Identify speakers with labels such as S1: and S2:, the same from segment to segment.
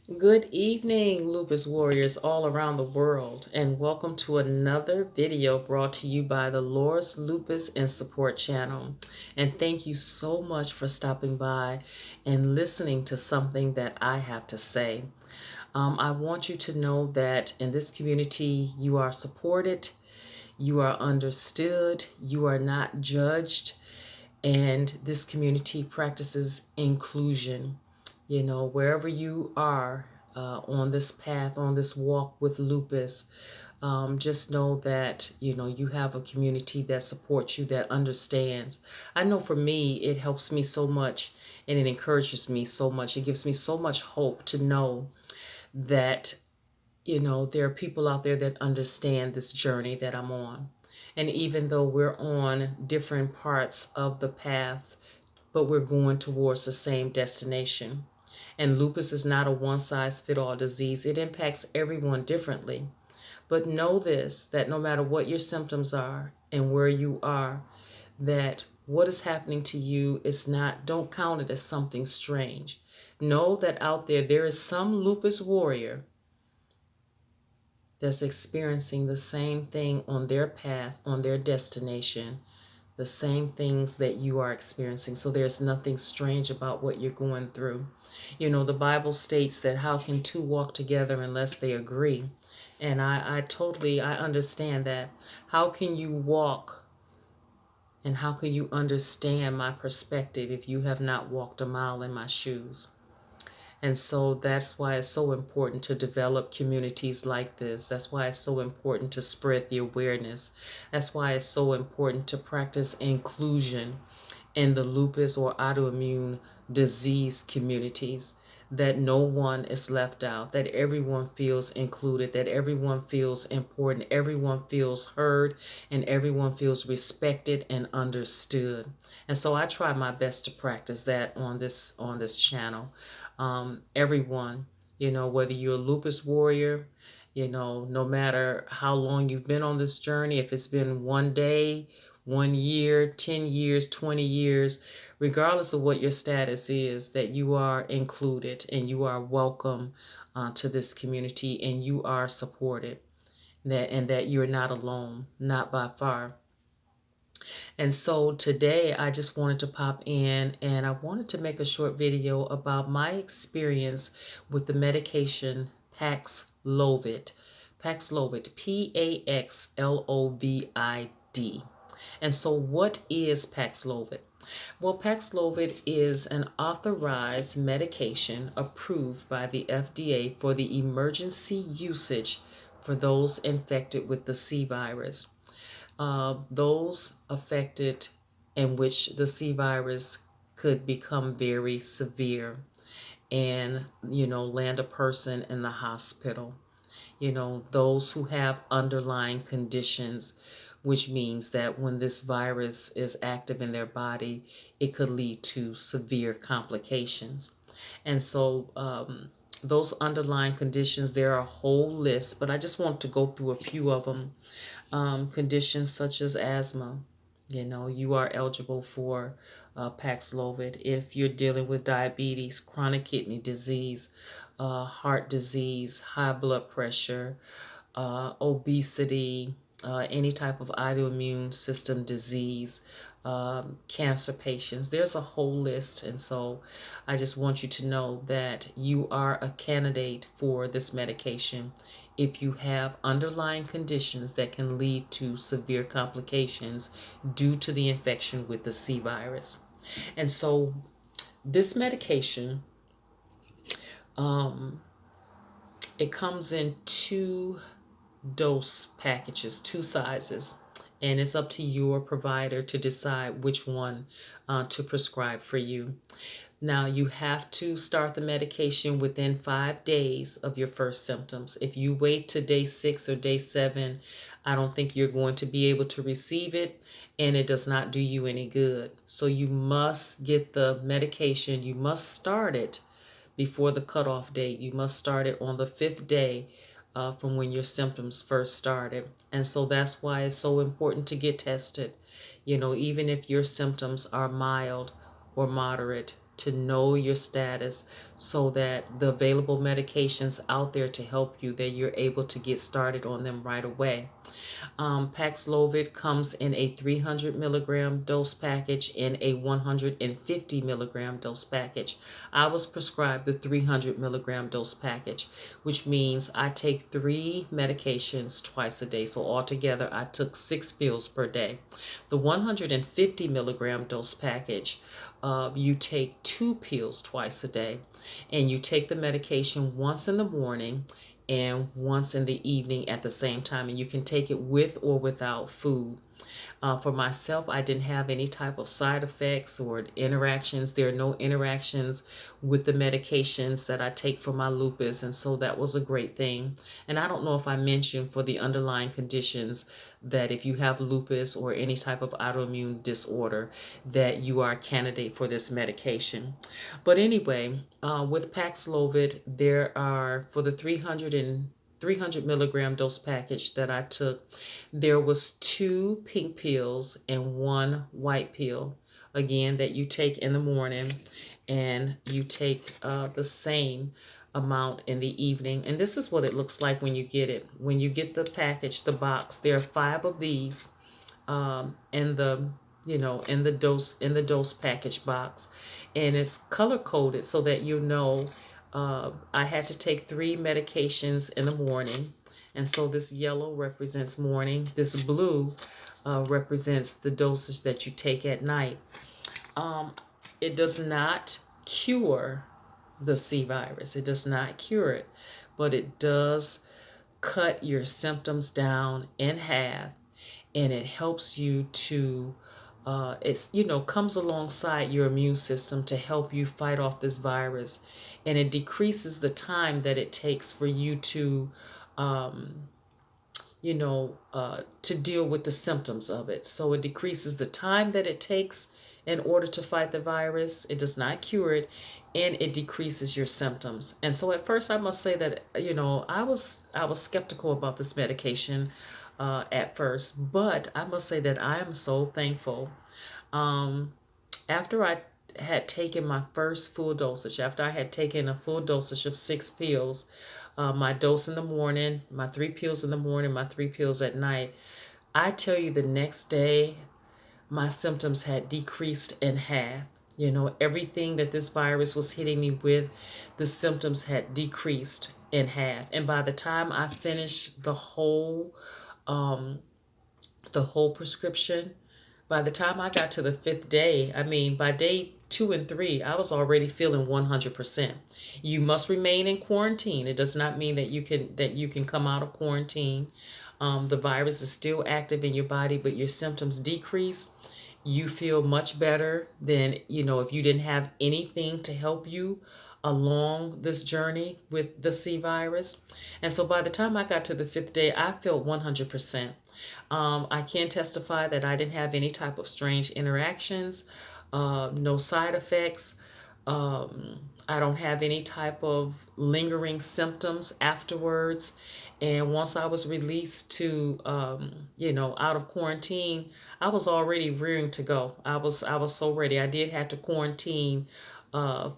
S1: Good evening, Lupus warriors all around the world, and welcome to another video brought to you by the Loris Lupus and Support channel. And thank you so much for stopping by and listening to something that I have to say. I want you to know that in this community, you are supported, you are understood, you are not judged, and this community practices inclusion. Wherever you are on this path, on this walk with lupus, just know that you have a community that supports you, that understands. I know for me, it helps me so much, and it encourages me so much. It gives me so much hope to know that there are people out there that understand this journey that I'm on. And even though we're on different parts of the path, but we're going towards the same destination. And lupus is not a one size fits all disease. It impacts everyone differently. But know this, that no matter what your symptoms are and where you are, that what is happening to you is not, don't count it as something strange. Know that out there is some lupus warrior that's experiencing the same thing on their path, on their destination, the same things that you are experiencing. So there's nothing strange about what you're going through. The Bible states that how can two walk together unless they agree? And I understand that. How can you walk and how can you understand my perspective if you have not walked a mile in my shoes? And so that's why it's so important to develop communities like this. That's why it's so important to spread the awareness. That's why it's so important to practice inclusion in the lupus or autoimmune disease communities, that no one is left out, that everyone feels included, that everyone feels important, everyone feels heard, and everyone feels respected and understood. And so I try my best to practice that on this channel. Everyone, whether you're a lupus warrior, no matter how long you've been on this journey, if it's been one day, 1 year, 10 years, 20 years, regardless of what your status is, that you are included and you are welcome to this community and you are supported, and that you're not alone, not by far. And so today I just wanted to pop in and I wanted to make a short video about my experience with the medication Paxlovid. Paxlovid, Paxlovid. And so what is Paxlovid? Well, Paxlovid is an authorized medication approved by the FDA for the emergency usage for those infected with the C virus. Those affected in which the C virus could become very severe and, land a person in the hospital. Those who have underlying conditions, which means that when this virus is active in their body, it could lead to severe complications. And so, those underlying conditions, there are a whole list, but I just want to go through a few of them. Conditions such as asthma. You are eligible for Paxlovid. If you're dealing with diabetes, chronic kidney disease, heart disease, high blood pressure, obesity, any type of autoimmune system disease, cancer patients. There's a whole list. And so I just want you to know that you are a candidate for this medication if you have underlying conditions that can lead to severe complications due to the infection with the C virus. And so this medication, um, it comes in two dose packages, two sizes, and it's up to your provider to decide which one to prescribe for you. Now, you have to start the medication within 5 days of your first symptoms. If you wait to day 6 or day 7, I don't think you're going to be able to receive it, and it does not do you any good. So you must get the medication. You must start it before the cutoff date. You must start it on the 5th day from when your symptoms first started. And so that's why it's so important to get tested. Even if your symptoms are mild or moderate, to know your status so that the available medications out there to help you, that you're able to get started on them right away. Paxlovid comes in a 300 milligram dose package and a 150 milligram dose package. I was prescribed the 300 milligram dose package, which means I take 3 medications twice a day. So altogether, I took 6 pills per day. The 150 milligram dose package, you take 2 pills twice a day, and you take the medication once in the morning and once in the evening at the same time, and you can take it with or without food. For myself, I didn't have any type of side effects or interactions. There are no interactions with the medications that I take for my lupus, and so that was a great thing. And I don't know if I mentioned for the underlying conditions that if you have lupus or any type of autoimmune disorder, that you are a candidate for this medication. But anyway, with Paxlovid, there are for the 300 milligram dose package that I took, there was 2 pink pills and 1 white pill, again, that you take in the morning, and you take the same amount in the evening. And this is what it looks like when you get it. When you get the package, the box, there are 5 of these in the in the dose package box, and it's color coded so that you know I had to take 3 medications in the morning, and so this yellow represents morning, this blue represents the dosage that you take at night. um, it does not cure the C virus, it does not cure it, but it does cut your symptoms down in half, and it helps you to it's comes alongside your immune system to help you fight off this virus, and it decreases the time that it takes for you to um, to deal with the symptoms of it. So it decreases the time that it takes in order to fight the virus. It does not cure it, and it decreases your symptoms. And so at first, I must say that I was skeptical about this medication at first, but I must say that I am so thankful. Um, After I had taken my first full dosage, after I had taken a full dosage of 6 pills, my dose in the morning, my 3 pills in the morning, my 3 pills at night, I tell you, the next day, my symptoms had decreased in half. Everything that this virus was hitting me with, the symptoms had decreased in half. And by the time I finished um, the whole prescription, by the time I got to the 5th day, I mean, by day 2 and 3, I was already feeling 100%. You must remain in quarantine. It does not mean that you can come out of quarantine. The virus is still active in your body, but your symptoms decrease. You feel much better than, if you didn't have anything to help you along this journey with the C virus. And so by the time I got to the 5th day, I felt 100%. I can testify that I didn't have any type of strange interactions, no side effects. I don't have any type of lingering symptoms afterwards. And once I was released to, out of quarantine, I was already rearing to go. I was so ready. I did have to quarantine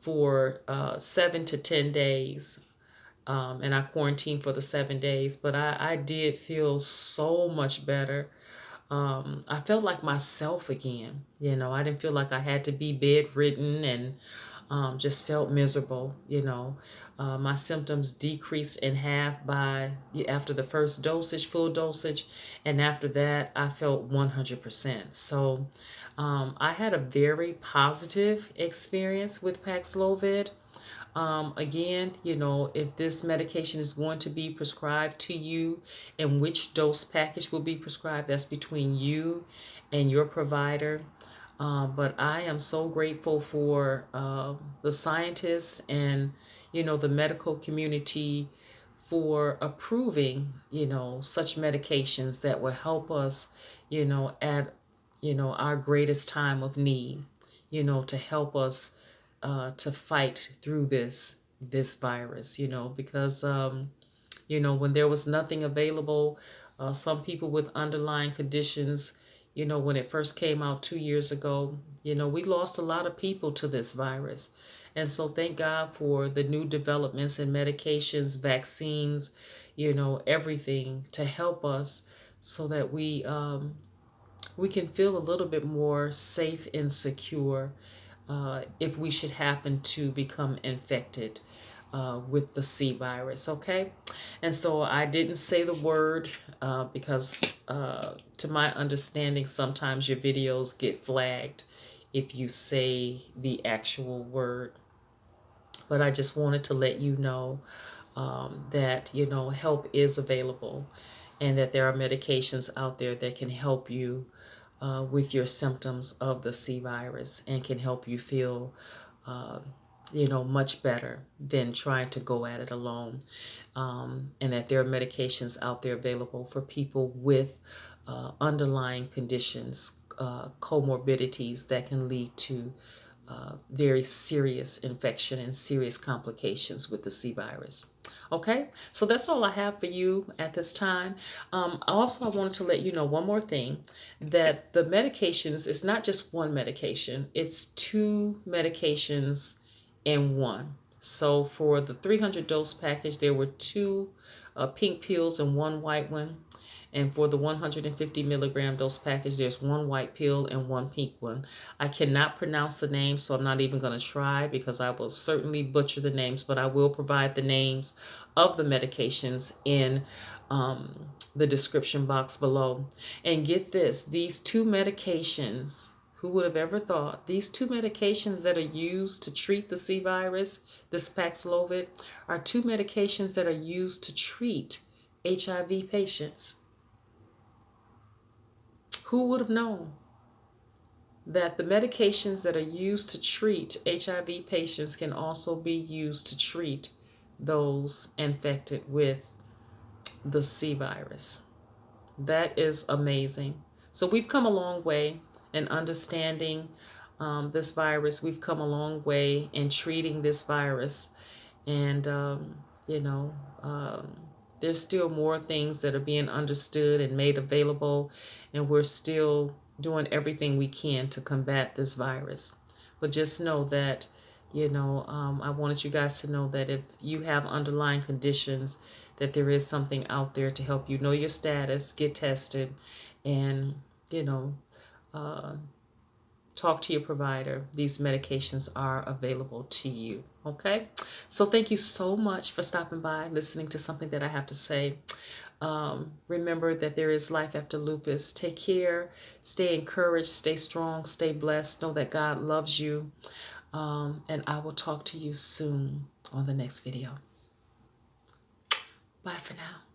S1: for 7 to 10 days, and I quarantined for the 7 days. But I did feel so much better. I felt like myself again. I didn't feel like I had to be bedridden and just felt miserable. My symptoms decreased in half by after the first dosage, full dosage, and after that, I felt 100%. So I had a very positive experience with Paxlovid. Again, if this medication is going to be prescribed to you and which dose package will be prescribed, that's between you and your provider. But I am so grateful for the scientists and, the medical community for approving, such medications that will help us, at, our greatest time of need, to help us to fight through this virus, because when there was nothing available, some people with underlying conditions, You know, when it first came out 2 years ago, you know, we lost a lot of people to this virus. And so thank God for the new developments in medications, vaccines, you know, everything to help us so that we can feel a little bit more safe and secure if we should happen to become infected with the C virus, okay? And so I didn't say the word because, to my understanding, sometimes your videos get flagged if you say the actual word. But I just wanted to let you know that, you know, help is available and that there are medications out there that can help you with your symptoms of the C virus and can help you feel, uh, you know, much better than trying to go at it alone. And that there are medications out there available for people with underlying conditions, comorbidities that can lead to very serious infection and serious complications with the C virus. Okay, so that's all I have for you at this time. Also, I wanted to let you know one more thing, that the medications is not just one medication, it's two medications in one. So for the 300 dose package, there were two pink pills and one white one. And for the 150 milligram dose package, there's one white pill and one pink one. I cannot pronounce the names, so I'm not even going to try because I will certainly butcher the names, but I will provide the names of the medications in the description box below. And get this, these two medications, who would have ever thought, these two medications that are used to treat the C virus, this Paxlovid, are two medications that are used to treat HIV patients. Who would have known that the medications that are used to treat HIV patients can also be used to treat those infected with the C virus? That is amazing. So we've come a long way in understanding this virus. We've come a long way in treating this virus. And, you know, there's still more things that are being understood and made available. And we're still doing everything we can to combat this virus. But just know that, you know, I wanted you guys to know that if you have underlying conditions, that there is something out there to help you know your status, get tested, and, you know, uh, talk to your provider. These medications are available to you. Okay? So thank you so much for stopping by, listening to something that I have to say. Remember that there is life after lupus. Take care. Stay encouraged. Stay strong. Stay blessed. Know that God loves you. And I will talk to you soon on the next video. Bye for now.